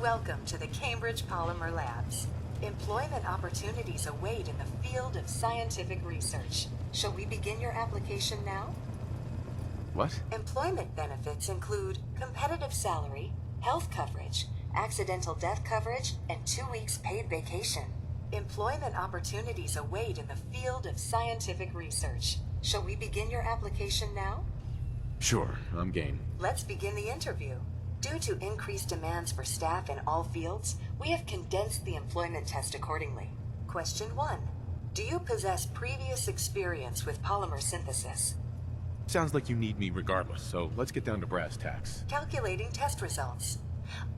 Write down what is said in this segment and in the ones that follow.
Welcome to the Cambridge Polymer Labs. Employment opportunities await in the field of scientific research. Shall we begin your application now? What? Employment benefits include competitive salary, health coverage, accidental death coverage, and 2 weeks paid vacation. Employment opportunities await in the field of scientific research. Shall we begin your application now? Sure, I'm game. Let's begin the interview. Due to increased demands for staff in all fields, we have condensed the employment test accordingly. Question 1. Do you possess previous experience with polymer synthesis? Sounds like you need me regardless, so let's get down to brass tacks. Calculating test results.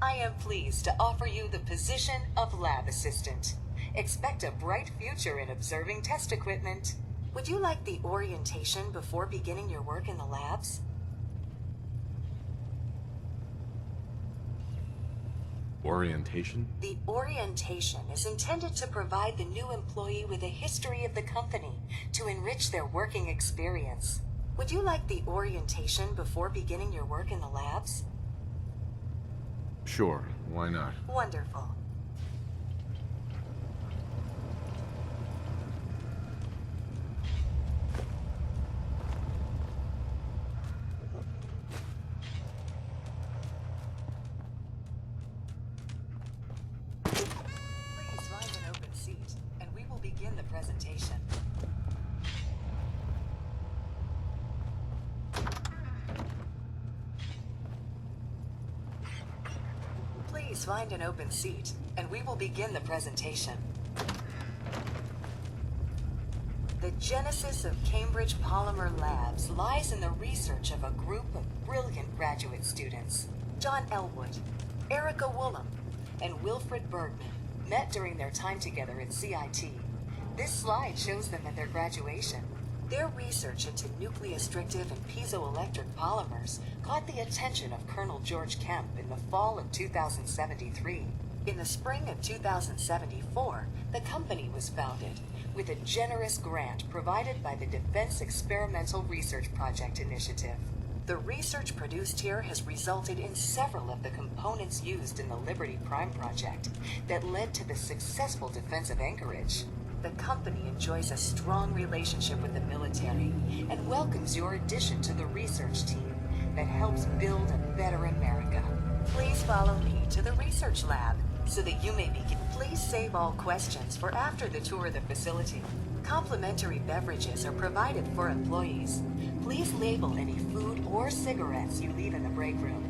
I am pleased to offer you the position of lab assistant. Expect a bright future in observing test equipment. Would you like the orientation before beginning your work in the labs? Orientation? The orientation is intended to provide the new employee with a history of the company to enrich their working experience. Would you like the orientation before beginning your work in the labs? Sure, why not? Wonderful. Please find an open seat, and we will begin the presentation. Please find an open seat, and we will begin the presentation. The genesis of Cambridge Polymer Labs lies in the research of a group of brilliant graduate students. John Elwood, Erica Woolham, and Wilfred Bergman met during their time together at CIT. This slide shows them at their graduation. Their research into nucleostrictive and piezoelectric polymers caught the attention of Colonel George Kemp in the fall of 2073. In the spring of 2074, the company was founded with a generous grant provided by the Defense Experimental Research Project Initiative. The research produced here has resulted in several of the components used in the Liberty Prime project that led to the successful defense of Anchorage. The company enjoys a strong relationship with the military and welcomes your addition to the research team that helps build a better America. Please follow me to the research lab so that you may begin. Please save all questions for after the tour of the facility. Complimentary beverages are provided for employees. Please label any food or cigarettes you leave in the break room.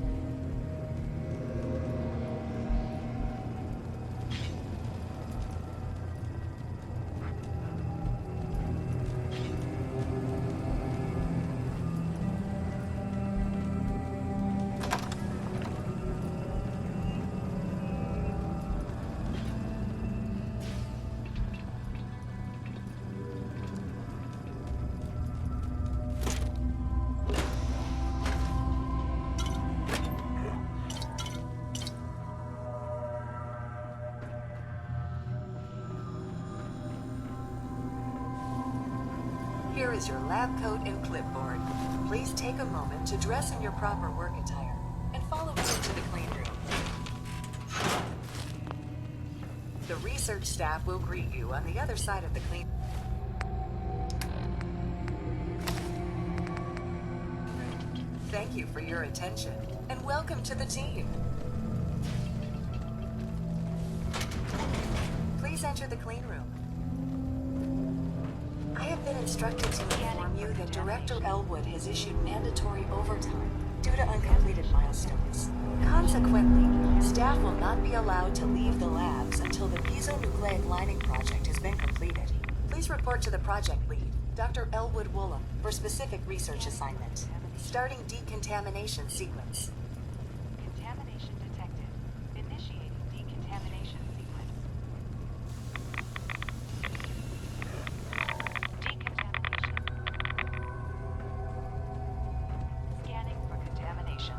Here is your lab coat and clipboard. Please take a moment to dress in your proper work attire and follow me into the clean room. The research staff will greet you on the other side of the clean room. Thank you for your attention and welcome to the team. Please enter the clean room. I have been instructed to inform you that Director Elwood has issued mandatory overtime due to uncompleted milestones. Consequently, staff will not be allowed to leave the labs until the piezonucleic lining project has been completed. Please report to the project lead, Dr. Elwood Woolham, for specific research assignment. Starting decontamination sequence. Contamination detected. Initiating decontamination sequence. Decontamination. Scanning for contamination.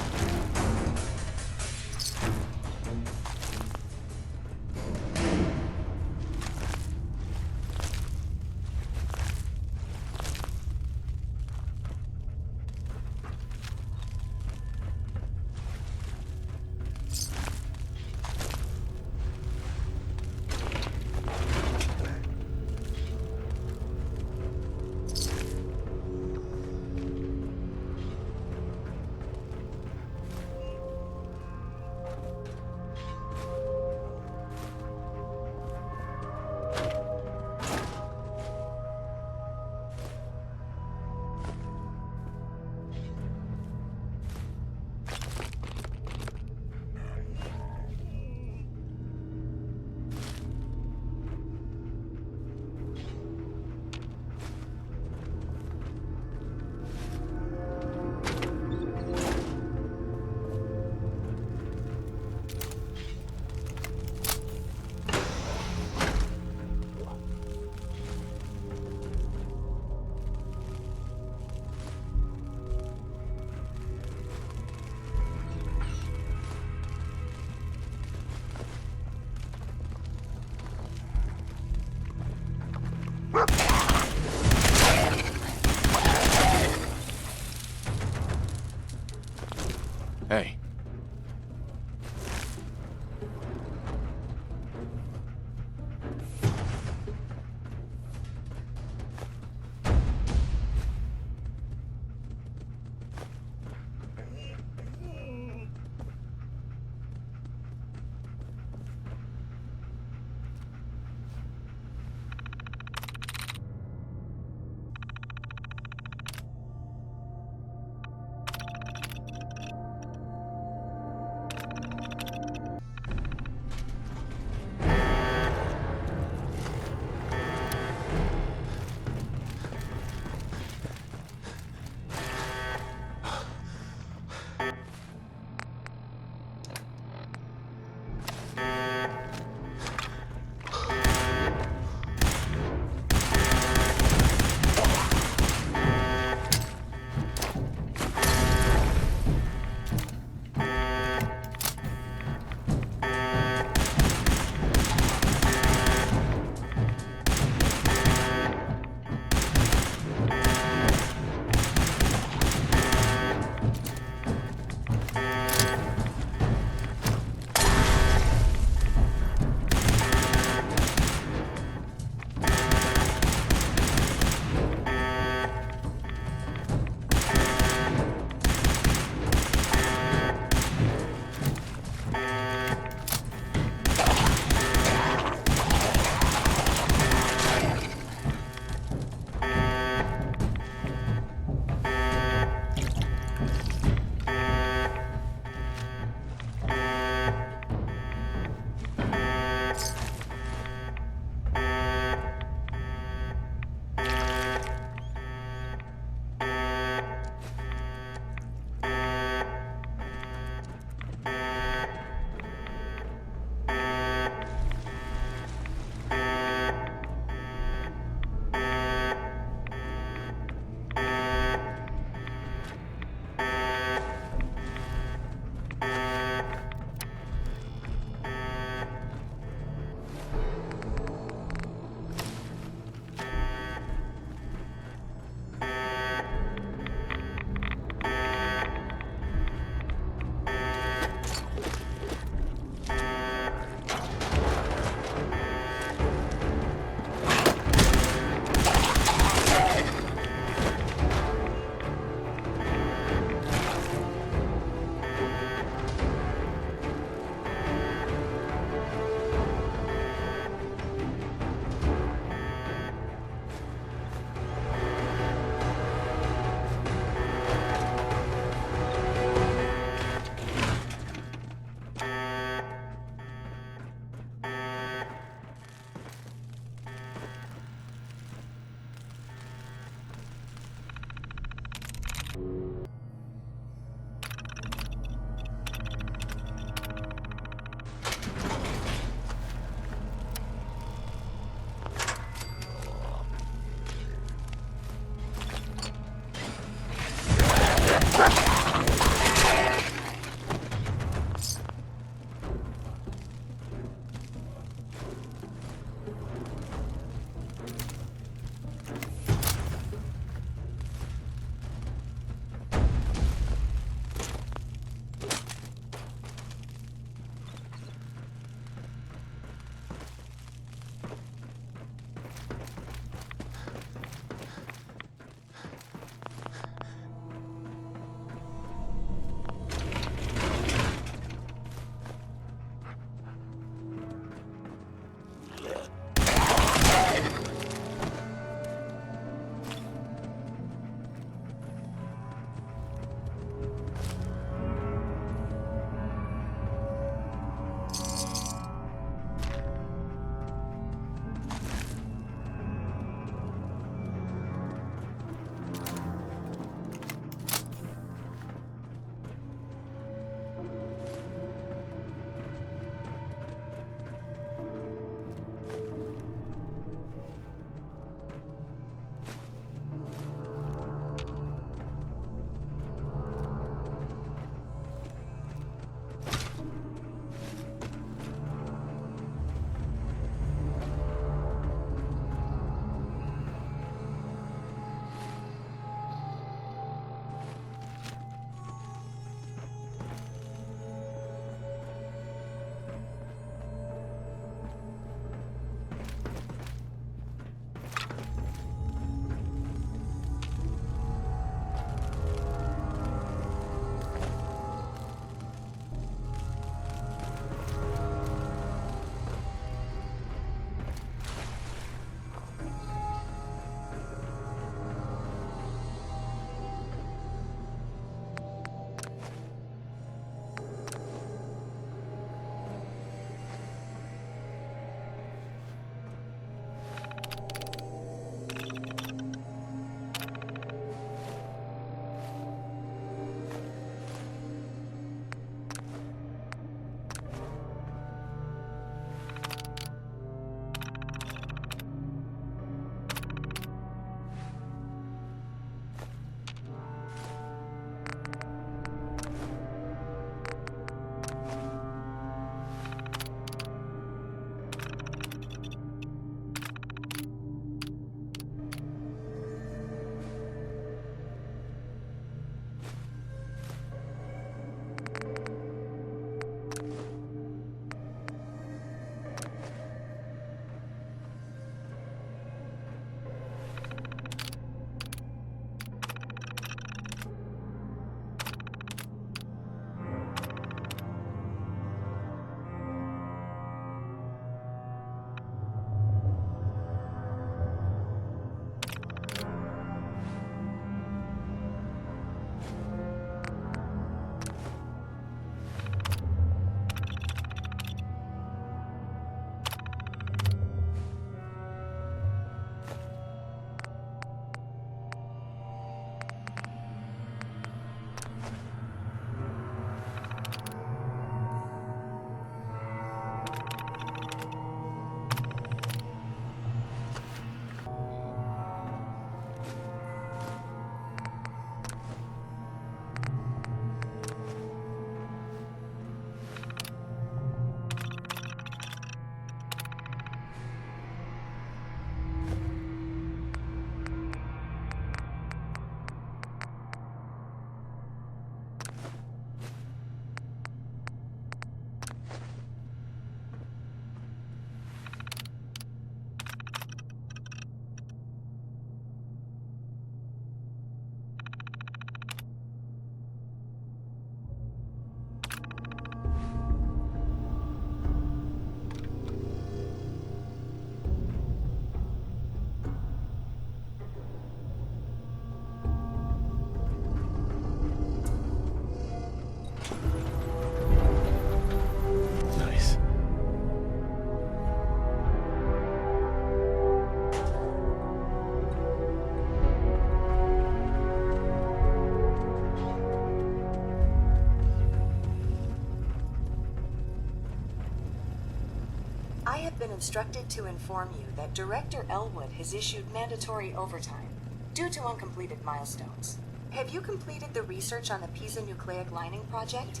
I have been instructed to inform you that Director Elwood has issued mandatory overtime due to uncompleted milestones. Have you completed the research on the piezonucleic lining project?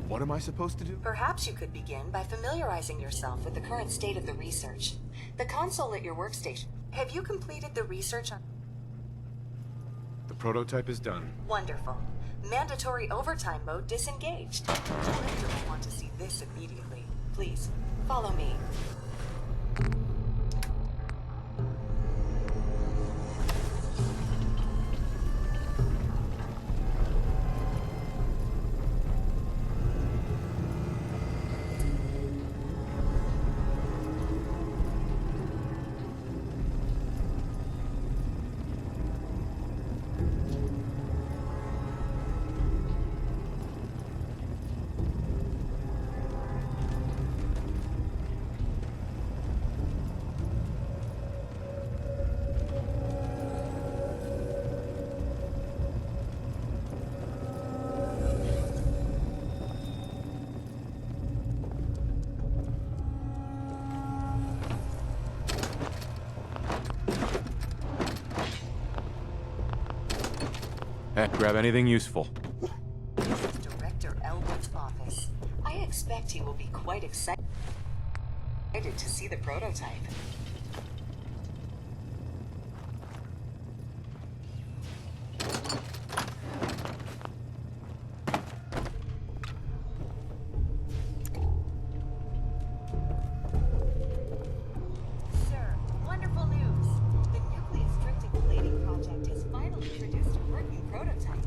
What am I supposed to do? Perhaps you could begin by familiarizing yourself with the current state of the research. The console at your workstation. Have you completed the research on... The prototype is done. Wonderful. Mandatory overtime mode disengaged. Director will want to see this immediately. Please, follow me. Hey, grab anything useful. This is Director Elwood's office. I expect he will be quite excited to see the prototype. Sir, wonderful news. The nucleus stricting plating project has finally produced a working prototype.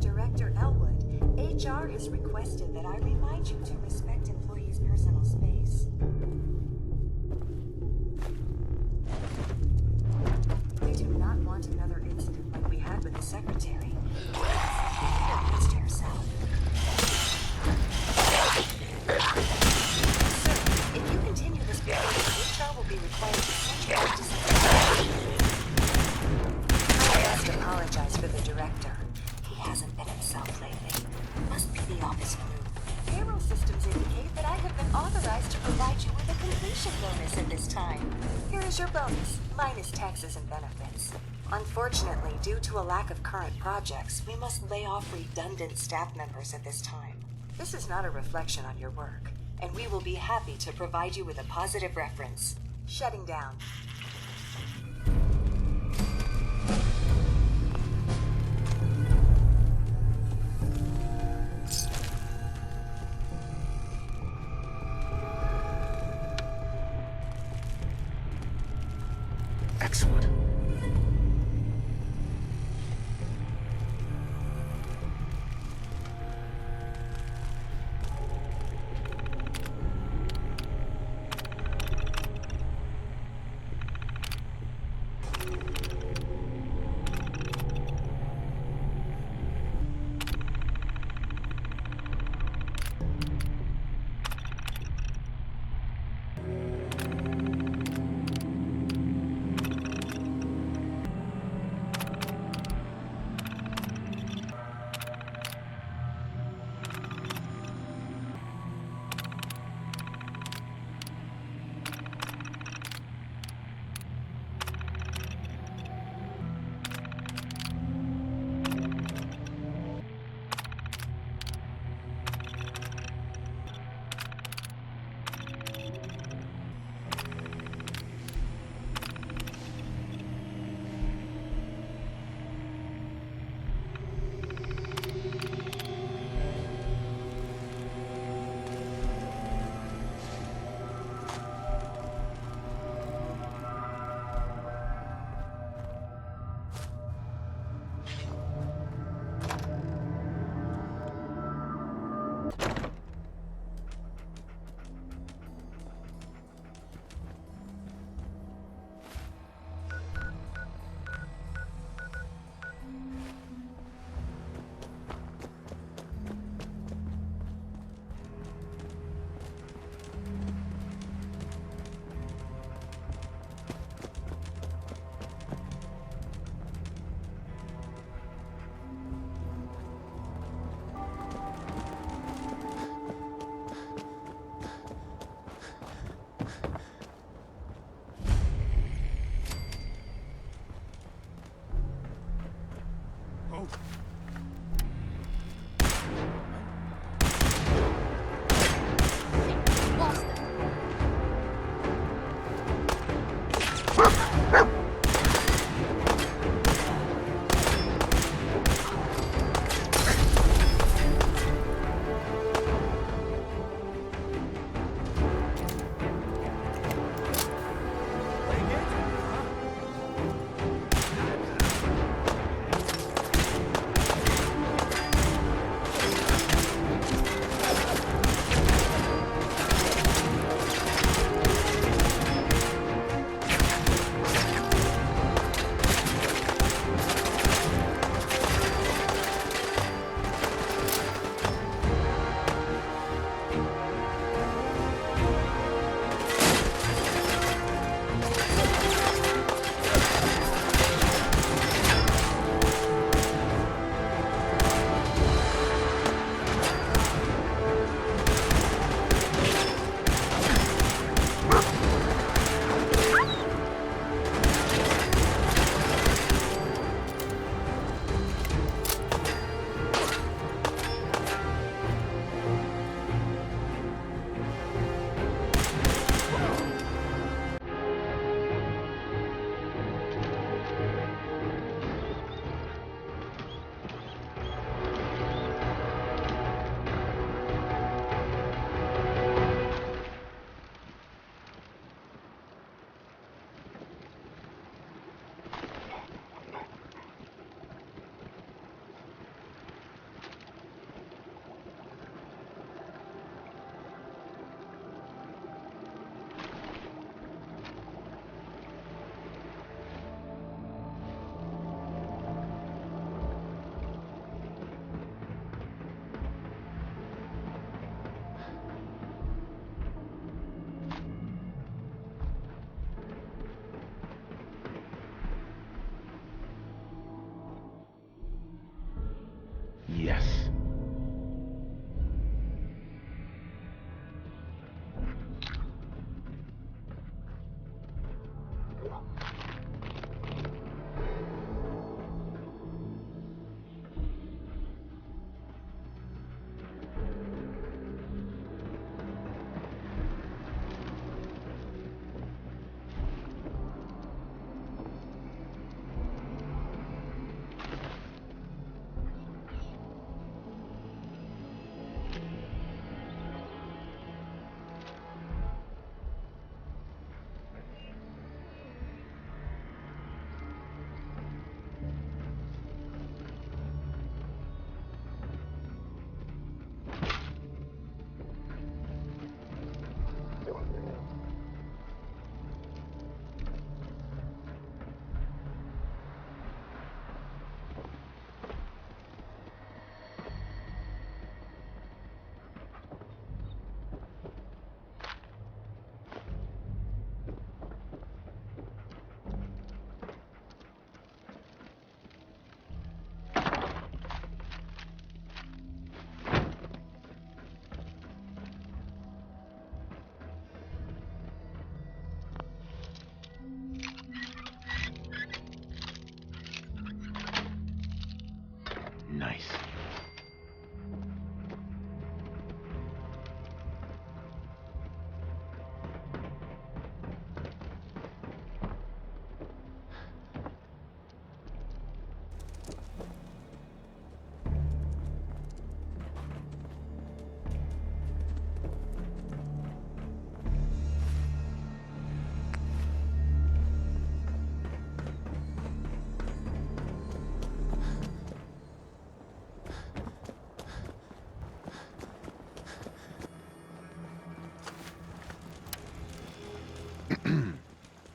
Director Elwood, HR has requested that I remind you to respect employees' personal space. We do not want another incident like we had with the secretary. Please, to yourself. Sir, if you continue this behavior, HR will be required to send you back to I must apologize for the director. He hasn't been himself lately. Must be the office flu. Payroll systems indicate that I have been authorized to provide you with a completion bonus at this time. Here is your bonus, minus taxes and benefits. Unfortunately, due to a lack of current projects, we must lay off redundant staff members at this time. This is not a reflection on your work, and we will be happy to provide you with a positive reference. Shutting down. Excellent.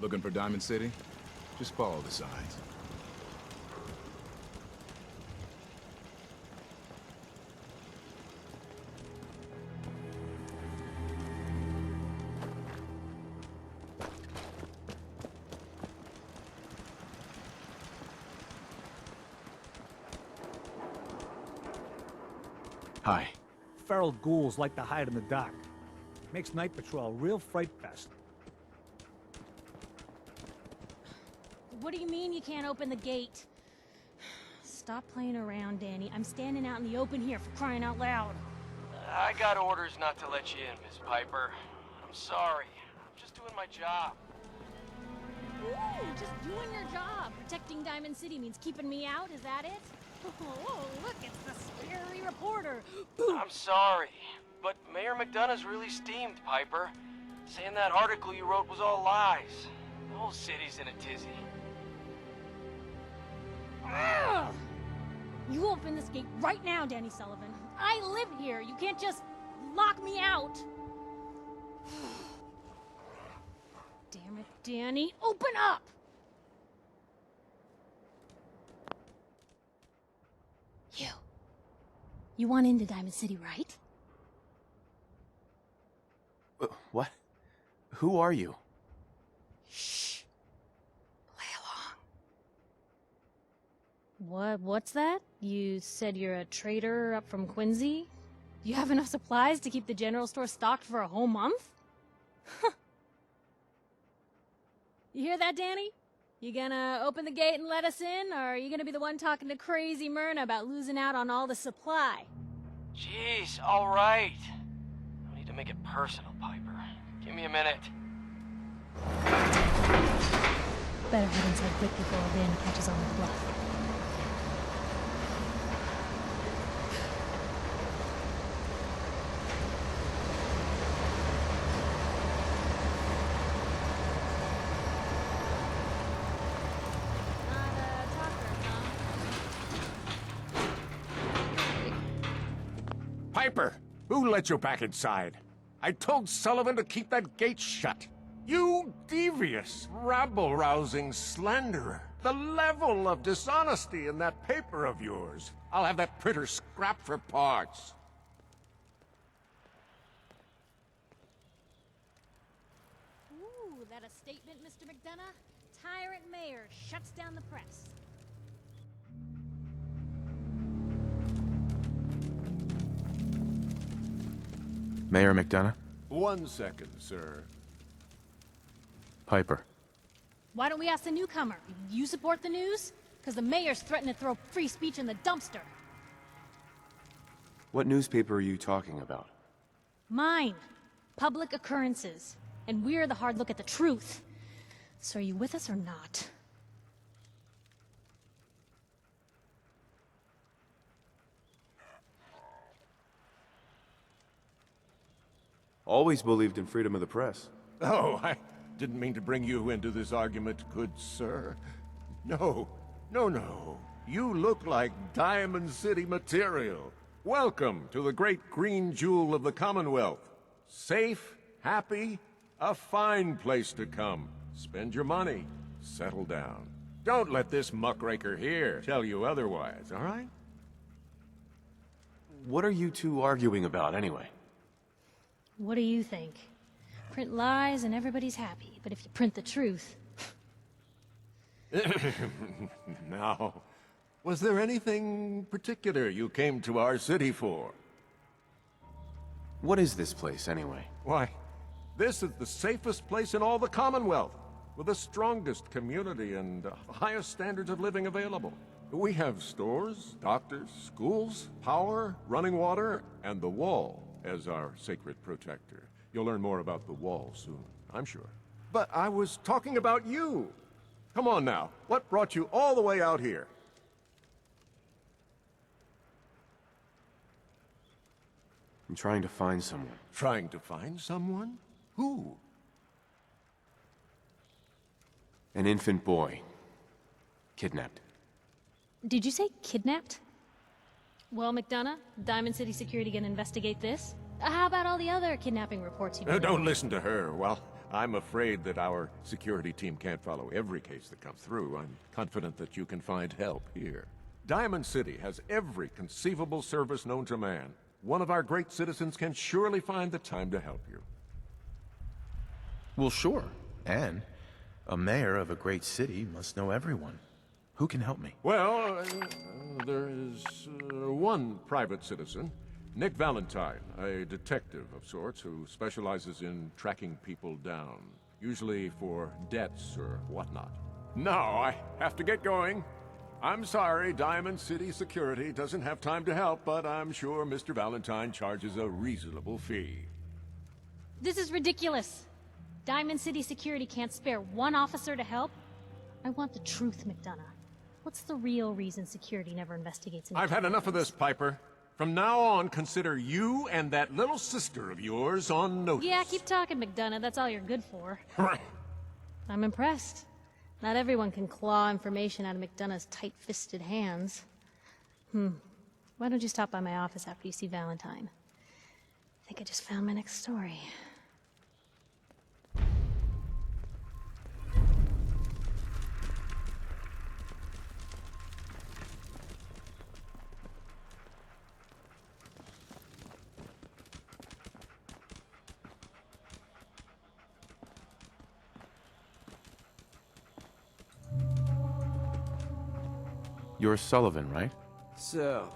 Looking for Diamond City? Just follow the signs. Hi. Feral ghouls like to hide in the dark. Makes night patrol a real fright fest. What do you mean you can't open the gate? Stop playing around, Danny. I'm standing out in the open here for crying out loud. I got orders not to let you in, Miss Piper. I'm sorry. I'm just doing my job. Ooh, just doing your job. Protecting Diamond City means keeping me out, is that it? Oh, look, it's the scary reporter. I'm sorry, but Mayor McDonough's really steamed, Piper. Saying that article you wrote was all lies. The whole city's in a tizzy. Ugh. You open this gate right now, Danny Sullivan. I live here. You can't just lock me out. Damn it, Danny. Open up! You want into Diamond City, right? What? Who are you? Shh. Play along. What's that? You said you're a trader up from Quincy? You have enough supplies to keep the general store stocked for a whole month? You hear that, Danny? You gonna open the gate and let us in, or are you gonna be the one talking to crazy Myrna about losing out on all the supply? Jeez, all right. No need to make it personal, Piper. Give me a minute. Better head inside quick before Danny catches on the bluff. Piper, who let you back inside? I told Sullivan to keep that gate shut. You devious, rabble-rousing slanderer. The level of dishonesty in that paper of yours. I'll have that printer scrapped for parts. Ooh, that a statement, Mr. McDonough? Tyrant mayor shuts down the press. Mayor McDonough? 1 second, sir. Piper. Why don't we ask the newcomer? You support the news? Because the mayor's threatened to throw free speech in the dumpster. What newspaper are you talking about? Mine. Public Occurrences. And we're the hard look at the truth. So are you with us or not? Always believed in freedom of the press. Oh, I didn't mean to bring you into this argument, good sir. No. You look like Diamond City material. Welcome to the great green jewel of the Commonwealth. Safe, happy, a fine place to come. Spend your money, settle down. Don't let this muckraker here tell you otherwise, all right? What are you two arguing about, anyway? What do you think? Print lies and everybody's happy, but if you print the truth... Now, was there anything particular you came to our city for? What is this place, anyway? Why, this is the safest place in all the Commonwealth, with the strongest community and the highest standards of living available. We have stores, doctors, schools, power, running water, and the wall as our sacred protector. You'll learn more about the wall soon, I'm sure. But I was talking about you. Come on now, what brought you all the way out here? I'm trying to find someone. Trying to find someone? Who? An infant boy. Kidnapped. Did you say kidnapped? Well, McDonough, Diamond City Security gonna investigate this? How about all the other kidnapping reports you've heard? Don't listen to her. While I'm afraid that our security team can't follow every case that comes through. I'm confident that you can find help here. Diamond City has every conceivable service known to man. One of our great citizens can surely find the time to help you. Well, sure. And a mayor of a great city must know everyone. Who can help me? Well, there is one private citizen, Nick Valentine, a detective of sorts who specializes in tracking people down, usually for debts or whatnot. Now I have to get going. I'm sorry, Diamond City Security doesn't have time to help, but I'm sure Mr. Valentine charges a reasonable fee. This is ridiculous. Diamond City Security can't spare one officer to help. I want the truth, McDonough. What's the real reason security never investigates any I've had enough of this, Piper. From now on, consider you and that little sister of yours on notice. Yeah, keep talking, McDonough. That's all you're good for. I'm impressed. Not everyone can claw information out of McDonough's tight-fisted hands. Why don't you stop by my office after you see Valentine? I think I just found my next story. You're Sullivan, right? So,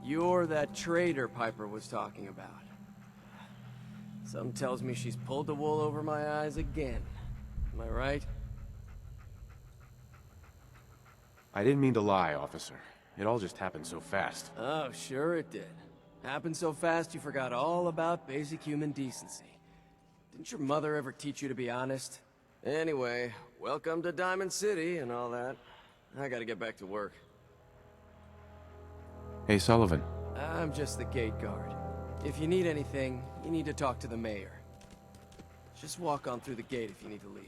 you're that traitor Piper was talking about. Something tells me she's pulled the wool over my eyes again. Am I right? I didn't mean to lie, officer. It all just happened so fast. Oh, sure it did. Happened so fast you forgot all about basic human decency. Didn't your mother ever teach you to be honest? Anyway, welcome to Diamond City and all that. I gotta get back to work. Hey, Sullivan. I'm just the gate guard. If you need anything, you need to talk to the mayor. Just walk on through the gate if you need to leave.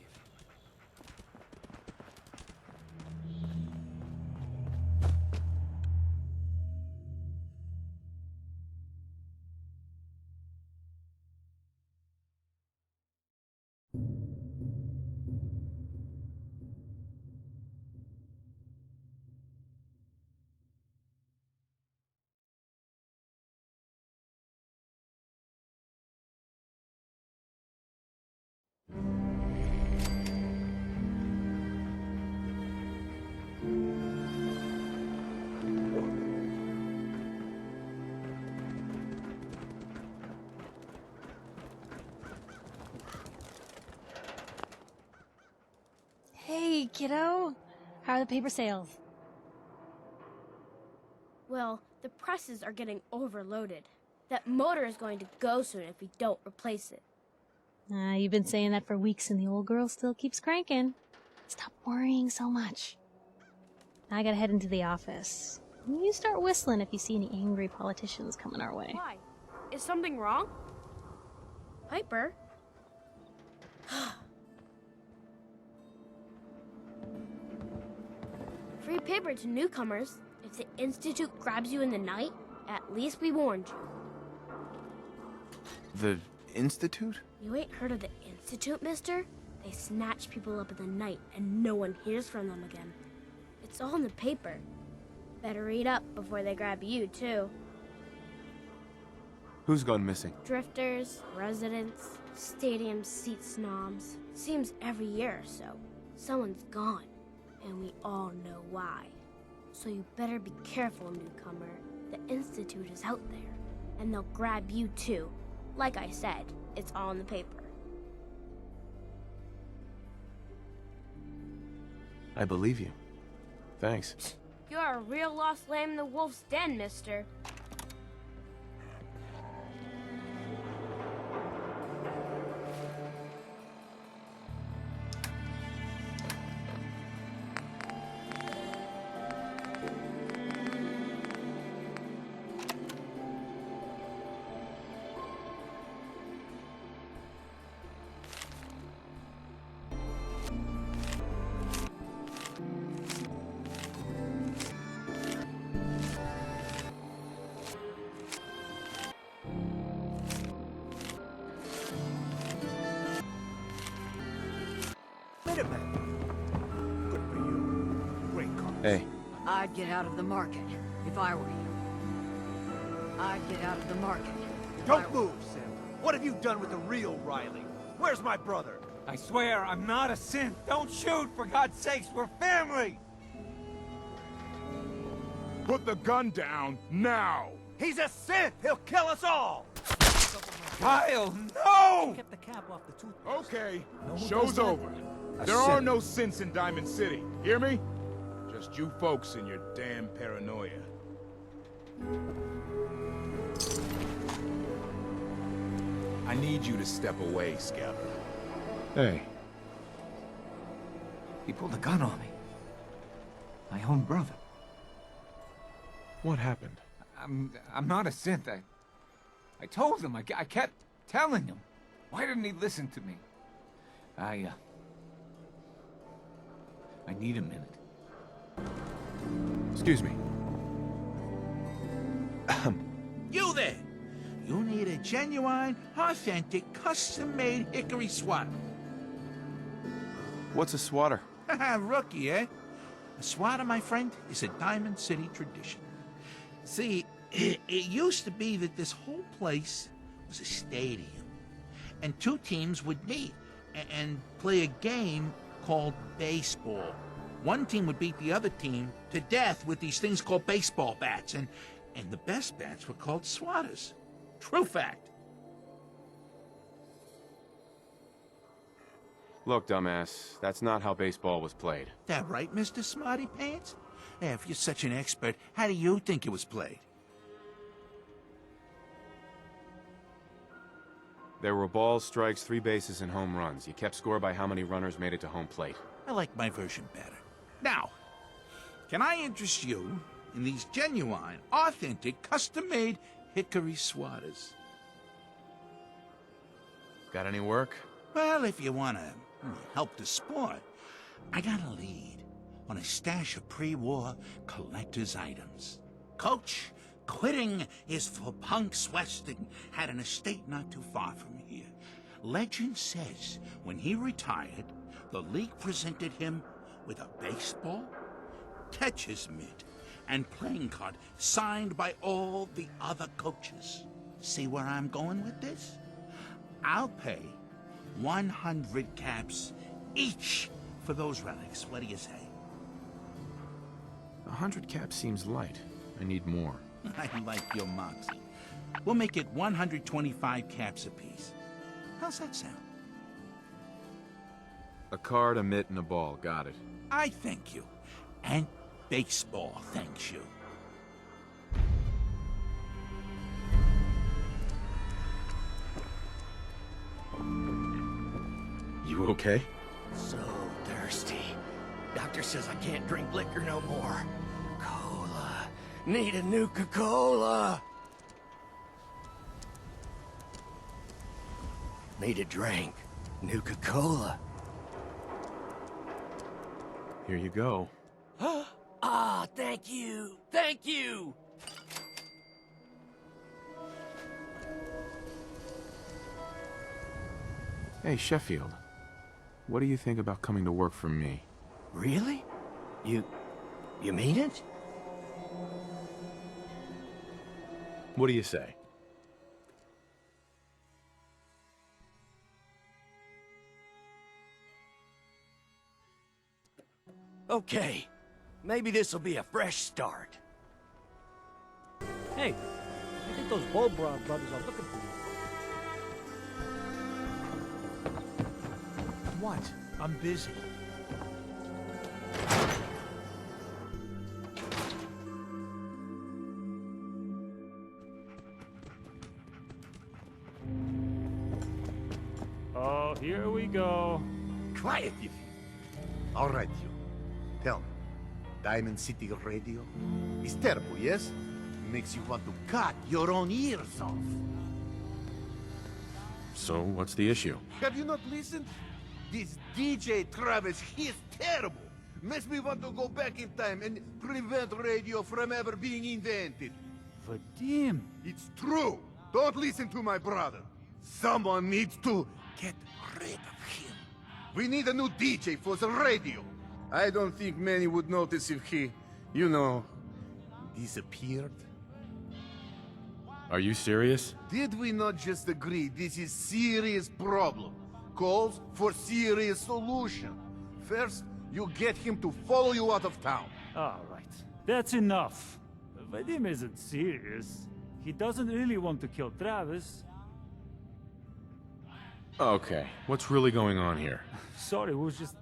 Hey, kiddo. How are the paper sales? Well, the presses are getting overloaded. That motor is going to go soon if we don't replace it. You've been saying that for weeks and the old girl still keeps cranking. Stop worrying so much. I gotta head into the office. You start whistling if you see any angry politicians coming our way. Why? Is something wrong? Piper? Free paper to newcomers. If the Institute grabs you in the night, at least we warned you. The Institute? You ain't heard of the Institute, mister? They snatch people up in the night and no one hears from them again. It's all in the paper. Better read up before they grab you, too. Who's gone missing? Drifters, residents, stadium seat snobs. Seems every year or so, someone's gone. And we all know why. So you better be careful, newcomer. The Institute is out there, and they'll grab you too. Like I said, it's all in the paper. I believe you. Thanks. You're a real lost lamb in the wolf's den, mister. a minute. Good for you. Great cause. Hey, I'd get out of the market if I were you. I'd get out of the market. Don't move, Sam. What have you done with the real Riley? Where's my brother? I swear, I'm not a synth. Don't shoot, for God's sakes, we're family! Put the gun down, now! He's a synth! He'll kill us all! Kyle, no! Kept the cap off the tooth. Okay, No, who show's does that? over. A There are synth. no synths in Diamond City, hear me? Just you folks and your damn paranoia. I need you to step away, Scout. Hey, He pulled a gun on me. My own brother. what happened? I'm not a synth. I told him. I kept telling him. Why didn't he listen to me? I need a minute. Excuse me. You there! You need a genuine, authentic, custom-made hickory swatter. what's a swatter? Rookie, eh? A swatter, my friend, is a Diamond City tradition. See, it used to be that this whole place was a stadium, and two teams would meet and play a game called baseball. One team would beat the other team to death with these things called baseball bats, and the best bats were called swatters. True fact. Look, dumbass, that's not how baseball was played. That right, Mr. Smarty Pants? Yeah, if you're such an expert, how do you think it was played? There were balls, strikes, 3 bases, and home runs. You kept score by how many runners made it to home plate. I like my version better. Now, can I interest you in these genuine, authentic, custom-made hickory swatters? Got any work? Well, if you want to help the sport, I got a lead on a stash of pre-war collector's items. Coach, quitting is for punks Westing had an estate not too far from here. Legend says when he retired, the league presented him with a baseball, catcher's mitt, and playing card signed by all the other coaches. See where I'm going with this? I'll pay 100 caps each for those relics. What do you say? 100 caps seems light. I need more. I like your moxie. We'll make it 125 caps apiece. How's that sound? A card, a mitt, and a ball. Got it. I thank you. And baseball thanks you. You okay? So thirsty. Doctor says I can't drink liquor no more. Cola. Need a Nuka-Cola. Need a drink. Nuka-Cola. Here you go. Ah, thank you. Thank you. Hey, Sheffield. What do you think about coming to work for me? Really? You mean it? What do you say? Okay. Maybe this'll be a fresh start. Hey, I think those Bulbrow brothers are looking for you. What? I'm busy. Oh, here we go. Quiet, you. All right, you. Tell me, Diamond City Radio is terrible, yes? Makes you want to cut your own ears off. So, what's the issue? Have you not listened? This DJ Travis, he's terrible. Makes me want to go back in time and prevent radio from ever being invented. Vadim. It's true. Don't listen to my brother. Someone needs to get rid of him. We need a new DJ for the radio. I don't think many would notice if he, you know, disappeared. Are you serious? Did we not just agree this is serious problem? Calls for serious solution. First, you get him to follow you out of town. All right, that's enough. Vadim isn't serious. He doesn't really want to kill Travis. Okay, what's really going on here? Sorry, we was just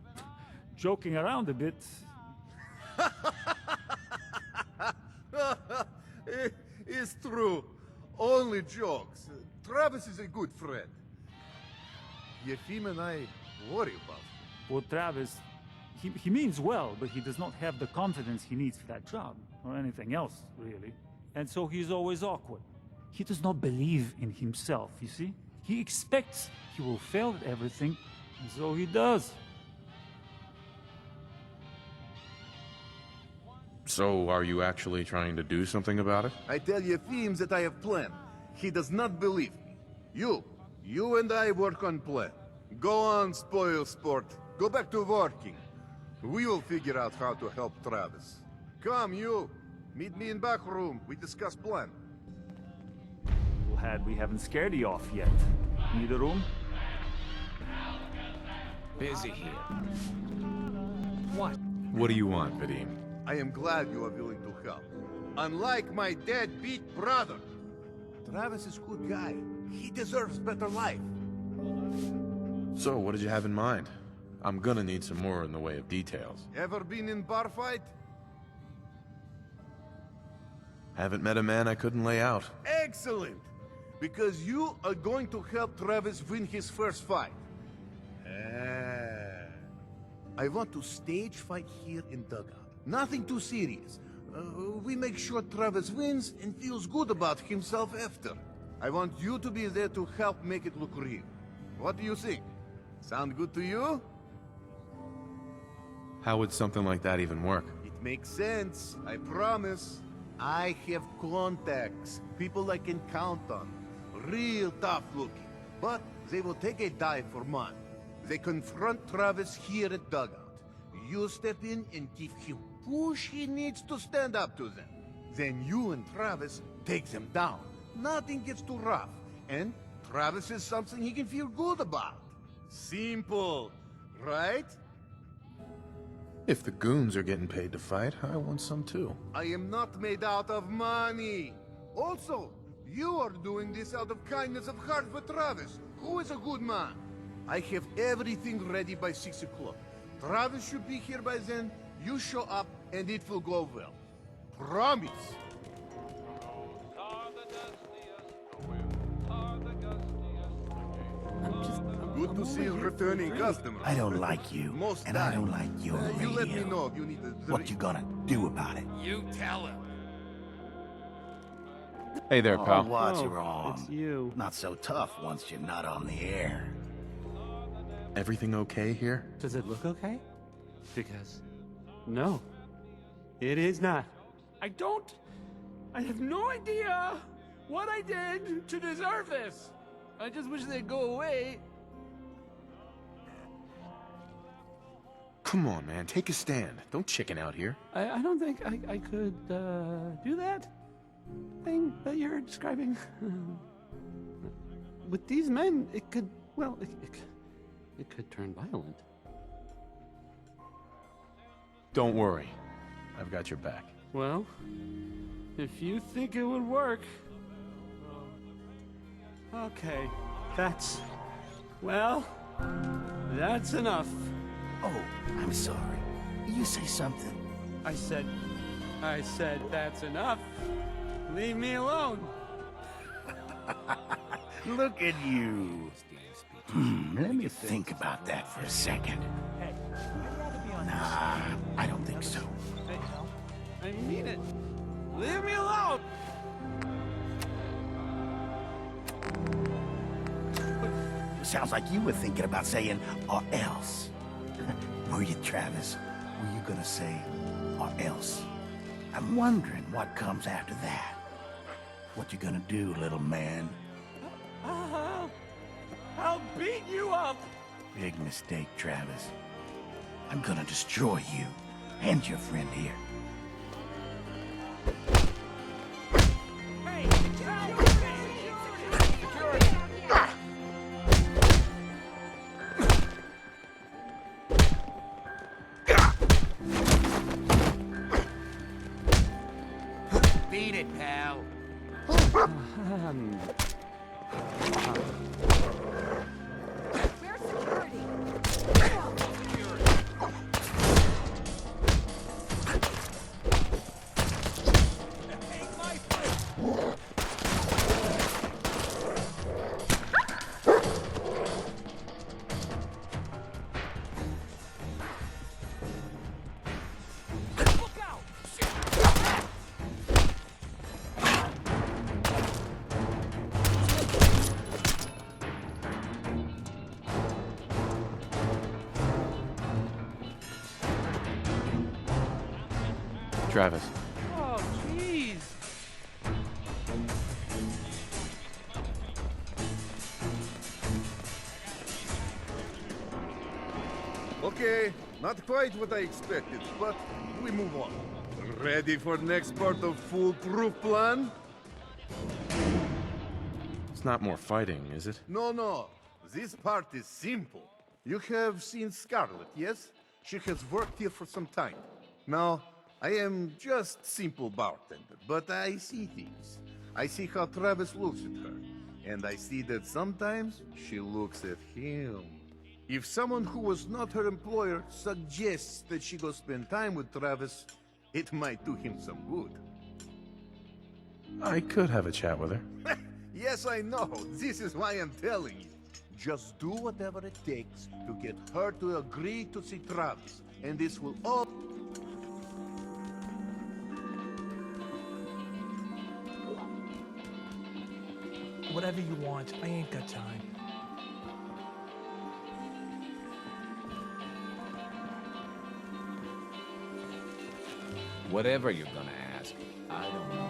joking around a bit. It's true. Only jokes. Travis is a good friend. Yefim and I worry about him. Well, Travis, he means well, but he does not have the confidence he needs for that job, or anything else, really. And so he's always awkward. He does not believe in himself, you see? He expects he will fail at everything, and so he does. So, are you actually trying to do something about it? I tell Yefim that I have plan. He does not believe me. You and I work on plan. Go on, spoil sport. Go back to working. We will figure out how to help Travis. Come, you. Meet me in back room. We discuss plan. Glad we haven't scared you off yet. Need a room? Busy here. What? What do you want, Vadim? I am glad you are willing to help. Unlike my deadbeat brother. Travis is a good guy. He deserves better life. So, what did you have in mind? I'm gonna need some more in the way of details. Ever been in bar fight? Haven't met a man I couldn't lay out. Excellent! Because you are going to help Travis win his first fight. I want to stage fight here in Dugout. Nothing too serious. We make sure Travis wins and feels good about himself after. I want you to be there to help make it look real. What do you think? Sound good to you? How would something like that even work? It makes sense, I promise. I have contacts, people I can count on. Real tough looking. But they will take a dive for money. They confront Travis here at Dugout. You step in and give him push he needs to stand up to them. Then you and Travis take them down. Nothing gets too rough. And Travis is something he can feel good about. Simple, right? If the goons are getting paid to fight, I want some too. I am not made out of money. Also, you are doing this out of kindness of heart for Travis, who is a good man. I have everything ready by 6 o'clock. Travis should be here by then. You show up, and it will go well. Promise. Good to see a returning customer. I don't like you, Most and I don't like your You let me radio. know if you need a drink. What you gonna do about it? You tell him. Hey there, pal. Oh, what's Oh, wrong? it's you. Not so tough once you're not on the air. Everything okay here? Does it look okay? Because, no, it is not. I have no idea what I did to deserve this. I just wish they'd go away. Come on, man, take a stand. Don't chicken out here. I don't think I could do that thing that you're describing. With these men, it could, well, it could turn violent. Don't worry. I've got your back. Well, if you think it would work. Okay, that's enough. Oh, I'm sorry. You say something. I said that's enough. Leave me alone. Look at you. Let me think about that for a second. Nah, I don't think so. I mean it. Leave me alone. Sounds like you were thinking about saying, or else. Were you, Travis? Were you gonna say, or else? I'm wondering what comes after that. What you gonna do, little man? I'll beat you up. Big mistake, Travis. I'm gonna destroy you and your friend here. Beat it, pal. Where's security? Travis. Oh, jeez. Okay, not quite what I expected, but we move on. Ready for next part of foolproof plan? It's not more fighting, is it? No. This part is simple. You have seen Scarlet, yes? She has worked here for some time. Now, I am just simple bartender, but I see things. I see how Travis looks at her, and I see that sometimes she looks at him. If someone who was not her employer suggests that she go spend time with Travis, it might do him some good. I could have a chat with her. Yes, I know. This is why I'm telling you. Just do whatever it takes to get her to agree to see Travis, and this will all... Whatever you want, I ain't got time. Whatever you're gonna ask, I don't know.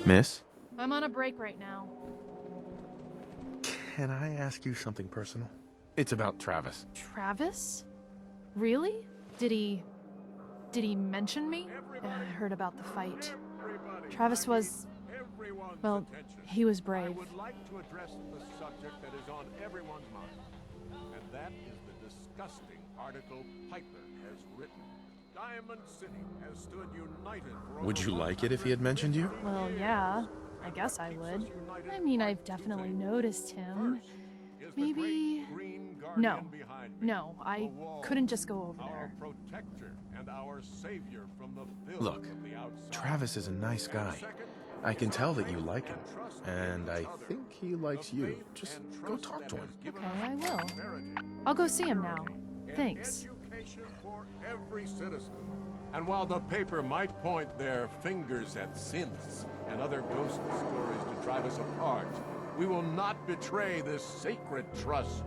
Miss? I'm on a break right now. Can I ask you something personal? It's about Travis. Travis? Really? Did he mention me? I heard about the fight. Travis was... well, he was brave. I would like to address the subject that is on everyone's mind, and that is the disgusting article Piper has written. Diamond City has stood united for... Would you like it if he had mentioned you? Well, yeah. I guess I would. I mean, I've definitely noticed him. Maybe... No. No, I couldn't just go over there. Protector and our savior from the filth Look, of the outside. Travis is a nice guy. I can tell that you like him, and I think he likes you. Just go talk to him. Okay, I will. I'll go see him now. Thanks. Education for every citizen. And while the paper might point their fingers at synths and other ghost stories to drive us apart, we will not betray this sacred trust.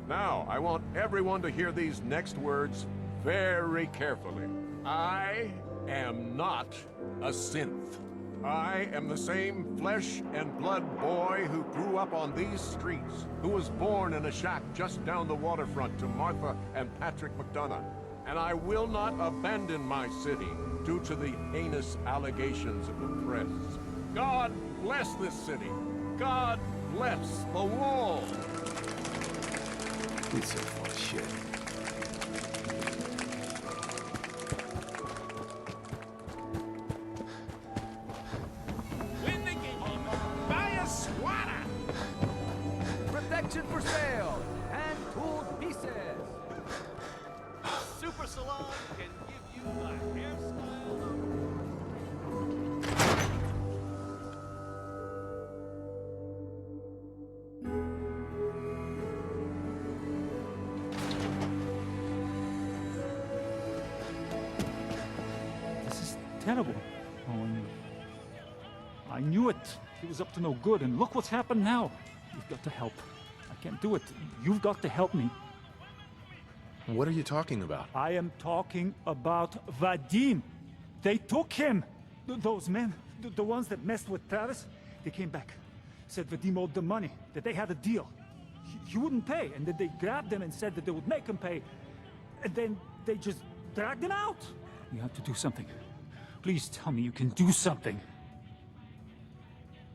Now, I want everyone to hear these next words very carefully. I am not a synth. I am the same flesh and blood boy who grew up on these streets, who was born in a shack just down the waterfront to Martha and Patrick McDonough. And I will not abandon my city due to the heinous allegations of the press. God bless this city. God bless the wall. It's so full of shit. Win the game. Buy a swatter. Protection for sale. Hand-tooled pieces. Super Salon can give you a hairstyle. This is terrible. Owen. I knew it. He was up to no good, and look what's happened now. You've got to help. I can't do it. You've got to help me. What are you talking about? I am talking about Vadim. They took him. Those men, the ones that messed with Travis, they came back. Said Vadim owed them money, that they had a deal. He wouldn't pay, and then they grabbed him and said that they would make him pay. And then they just dragged him out. You have to do something. Please tell me you can do something.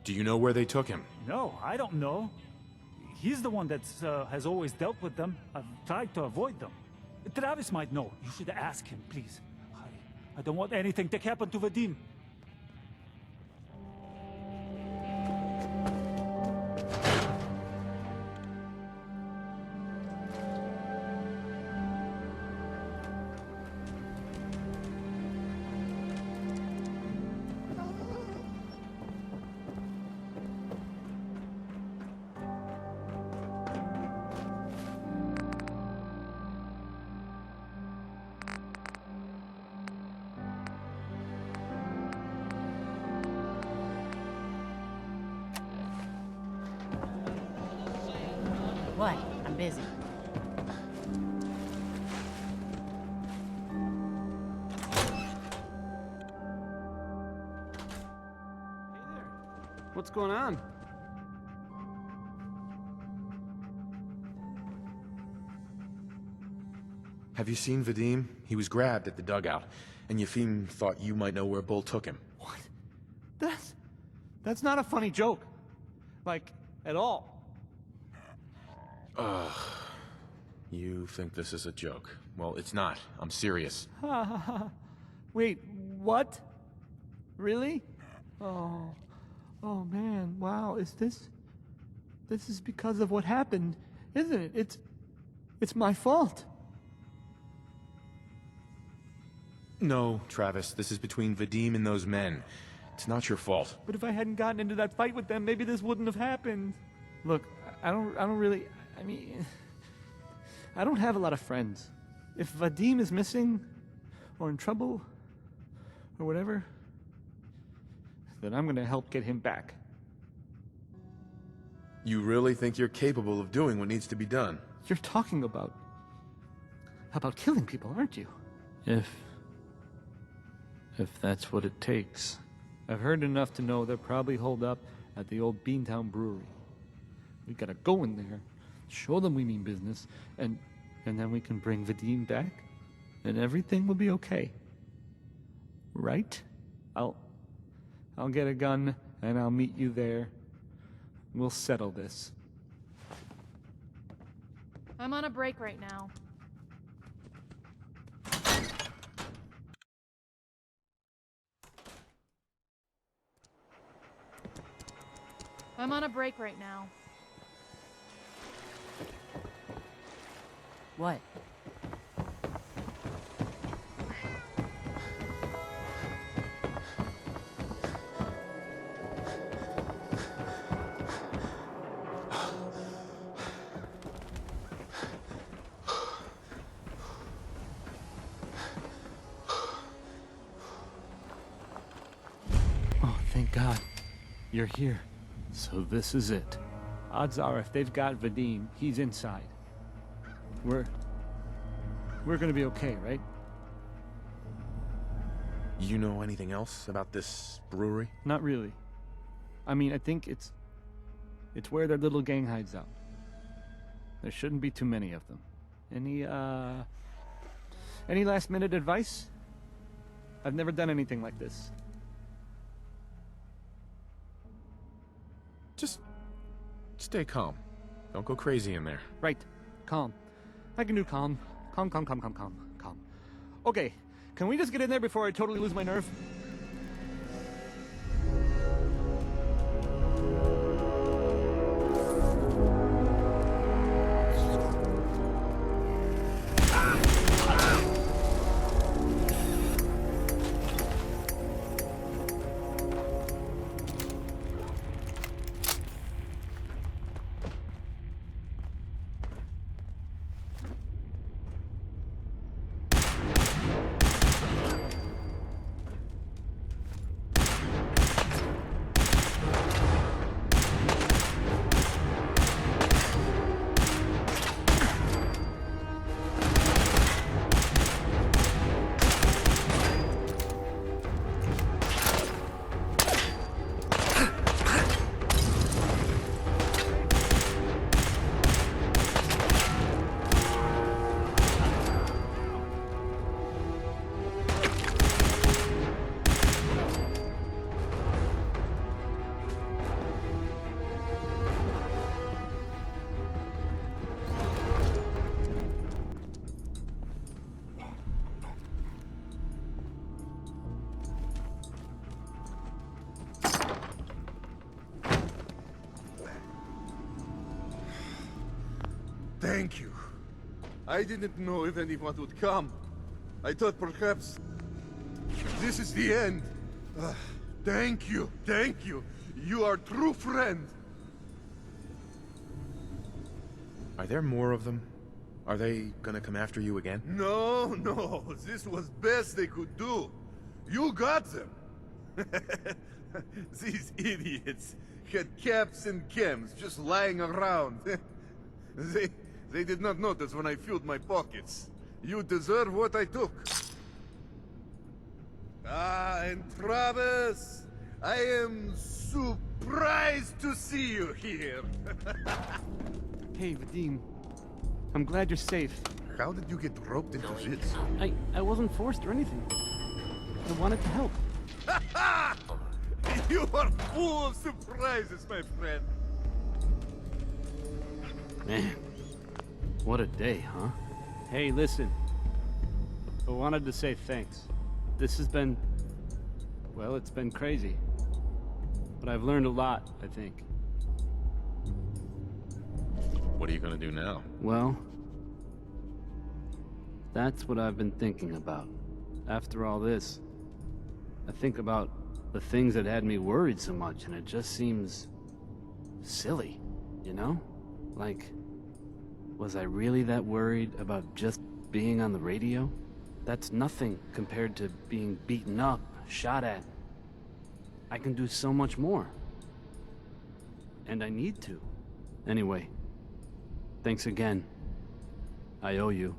Do you know where they took him? No, I don't know. He's the one that has always dealt with them. I've tried to avoid them. Travis might know. You should ask him, please. I don't want anything to happen to Vadim. What? I'm busy. What's going on? Have you seen Vadim? He was grabbed at the dugout, and Yefim thought you might know where Bull took him. What? That's not a funny joke. Like, at all. Ugh. You think this is a joke. Well, it's not. I'm serious. Wait, what? Really? Oh man, wow, this is because of what happened, isn't it? It's my fault. No, Travis, this is between Vadim and those men. It's not your fault. But if I hadn't gotten into that fight with them, maybe this wouldn't have happened. Look, I don't really, I mean, I don't have a lot of friends. If Vadim is missing, or in trouble, or whatever, then I'm gonna help get him back. You really think you're capable of doing what needs to be done? You're talking about killing people, aren't you? If that's what it takes. I've heard enough to know they're probably holed up at the old Beantown Brewery. We gotta go in there, show them we mean business, and then we can bring Vadim back, and everything will be okay. Right? I'll get a gun, and I'll meet you there. We'll settle this. I'm on a break right now. I'm on a break right now. What? Oh, thank God. You're here. So this is it. Odds are if they've got Vadim, he's inside. We're gonna be okay, right? You know anything else about this brewery? Not really. I mean, I think it's where their little gang hides out. There shouldn't be too many of them. Any last minute advice? I've never done anything like this. Just stay calm. Don't go crazy in there. Right. Calm. I can do calm. Calm. Okay, can we just get in there before I totally lose my nerve? Thank you. I didn't know if anyone would come. I thought perhaps this is the end. Thank you, thank you. You are a true friend. Are there more of them? Are they gonna come after you again? No, no. This was best they could do. You got them. These idiots had caps and chems just lying around. They did not notice when I filled my pockets. You deserve what I took. Ah, and Travis, I am surprised to see you here. Hey, Vadim. I'm glad you're safe. How did you get roped into this? I wasn't forced or anything. I wanted to help. You are full of surprises, my friend. Man, what a day, huh? Hey, listen. I wanted to say thanks. This has been... well, it's been crazy. But I've learned a lot, I think. What are you gonna do now? Well, that's what I've been thinking about. After all this, I think about the things that had me worried so much, and it just seems silly, you know? Like, was I really that worried about just being on the radio? That's nothing compared to being beaten up, shot at. I can do so much more. And I need to. Anyway, thanks again. I owe you.